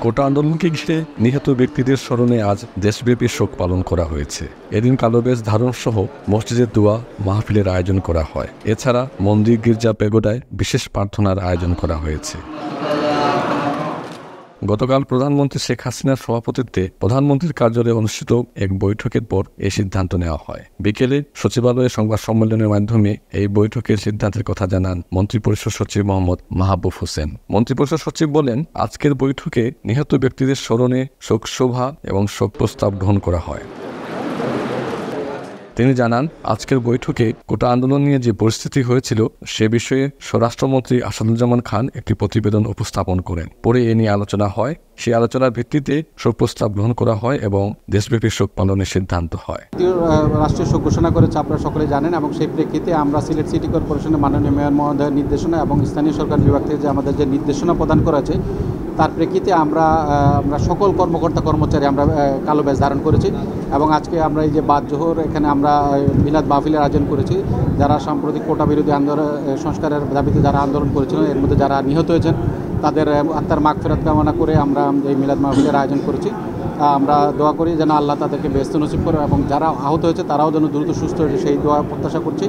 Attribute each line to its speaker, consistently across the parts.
Speaker 1: কোটা আন্দোলনকে ঘিরে নিহত ব্যক্তিদের স্মরণে আজ দেশব্যাপী শোক পালন করা হয়েছে। এদিন কালো বেশ ধারণ সহ মসজিদে দোয়া মাহফিলের আয়োজন করা হয়। এছাড়া মন্দির, গির্জা, পেগোডায় বিশেষ প্রার্থনার আয়োজন করা হয়েছে। গতকাল প্রধানমন্ত্রী শেখ হাসিনার সভাপতিত্বে প্রধানমন্ত্রীর কার্যালয়ে অনুষ্ঠিত এক বৈঠকের পর এই সিদ্ধান্ত নেওয়া হয়। বিকেলে সচিবালয়ে সংবাদ সম্মেলনের মাধ্যমে এই বৈঠকের সিদ্ধান্তের কথা জানান মন্ত্রিপরিষদ সচিব মোহাম্মদ মাহবুব হোসেন। মন্ত্রিপরিষদ সচিব বলেন, আজকের বৈঠকে নিহত ব্যক্তিদের স্মরণে শোকসভা এবং শোক প্রস্তাব গ্রহণ করা হয়। তিনি জানান, আজকের বৈঠকে কোটা আন্দোলন নিয়ে যে পরিস্থিতি হয়েছিল সে বিষয়ে স্বরাষ্ট্রমন্ত্রী আসাদুজ্জামান খান একটি প্রতিবেদন উপস্থাপন করেন। পরে এ নিয়ে আলোচনা হয়। সেই আলোচনার ভিত্তিতে শোক প্রস্তাব গ্রহণ করা হয় এবং দেশব্যাপী শোক পালনের সিদ্ধান্ত হয়।
Speaker 2: রাষ্ট্রীয় শোক ঘোষণা করেছে, আপনারা সকলে জানেন, এবং সেই প্রেক্ষিতে আমরা সিলেট সিটি কর্পোরেশনের মাননীয় মেয়র মহোদয়ের নির্দেশনা এবং স্থানীয় সরকার বিভাগ থেকে যে আমাদের যে নির্দেশনা প্রদান করা হয়েছে তার প্রেক্ষিতে আমরা সকল কর্মকর্তা কর্মচারী আমরা কালো ব্যাজ ধারণ করেছি এবং আজকে আমরা এই যে বাদ জোহর এখানে আমরা মিলাদ মাহফিলের আয়োজন করেছি। যারা সাম্প্রতিক কোটা বিরোধী আন্দোলন সংস্কারের দাবিতে যারা আন্দোলন করেছিলেন, এর মধ্যে যারা নিহত হয়েছেন তাদের আত্মার মাগফিরাত কামনা করে আমরা এই মিলাদ মাহফিলের আয়োজন করেছি। আমরা দোয়া করি যেন আল্লাহ তাদেরকে বেহেশত নসিব করে এবং যারা আহত হয়েছে তারাও যেন দ্রুত সুস্থ হয়েছে সেই দোয়া প্রত্যাশা করছি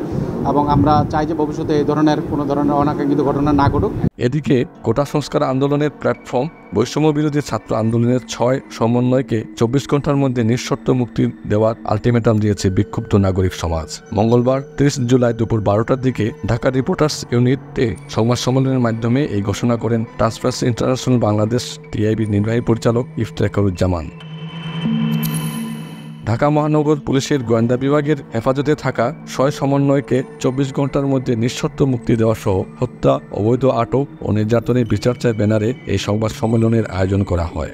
Speaker 2: এবং আমরা চাই যে ভবিষ্যতে এই ধরনের কোনো ধরনের অনাকাঙ্ক্ষিত ঘটনা না ঘটুক।
Speaker 1: এদিকে কোটা সংস্কার আন্দোলনের প্ল্যাটফর্ম বৈষম্য বিরোধী ছাত্র আন্দোলনের 6 সমন্বয়কে 24 ঘন্টার মধ্যে নিঃশর্ত মুক্তি দেওয়ার আলটিমেটাম দিয়েছে বিক্ষুব্ধ নাগরিক সমাজ। মঙ্গলবার 30 জুলাই দুপুর 12টার দিকে ঢাকা রিপোর্টার্স ইউনিটে সংবাদ সম্মেলনের মাধ্যমে এই ঘোষণা করেন ট্রান্সপারেন্সি ইন্টারন্যাশনাল বাংলাদেশ টিআইবির নির্বাহী পরিচালক ইফতেখারুজ্জামান। ঢাকা মহানগর পুলিশের গোয়েন্দা বিভাগের হেফাজতে থাকা 6 সমন্বয়কে 24 ঘন্টার মধ্যে নিঃশর্ত মুক্তি দেওয়া সহ হত্যা, অবৈধ আটক ও নির্যাতনের বিচার চায় ব্যানারে এই সংবাদ সম্মেলনের আয়োজন করা হয়।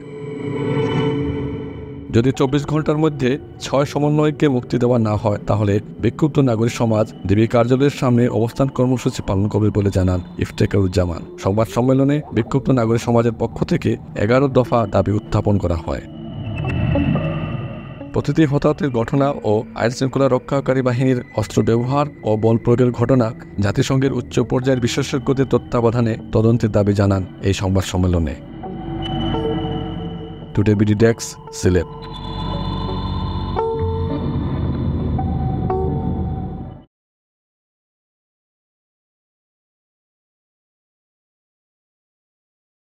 Speaker 1: যদি 24 ঘন্টার মধ্যে 6 সমন্বয়কে মুক্তি দেওয়া না হয় তাহলে বিক্ষুব্ধ নাগরিক সমাজ ডিবি কার্যালয়ের সামনে অবস্থান কর্মসূচি পালন করবে বলে জানান ইফতেখারুজ্জামান। সংবাদ সম্মেলনে বিক্ষুব্ধ নাগরিক সমাজের পক্ষ থেকে 11 দফা দাবি উত্থাপন করা হয়। প্রতিটি হতাহতের ঘটনা ও আইনশৃঙ্খলা রক্ষাকারী বাহিনীর অস্ত্র ব্যবহার ও বল প্রয়োগের ঘটনা জাতিসংঘের উচ্চ পর্যায়ের বিশেষজ্ঞদের তত্ত্বাবধানে তদন্তের দাবি জানান এই সংবাদ সম্মেলনে। Today BD desk, Sylhet.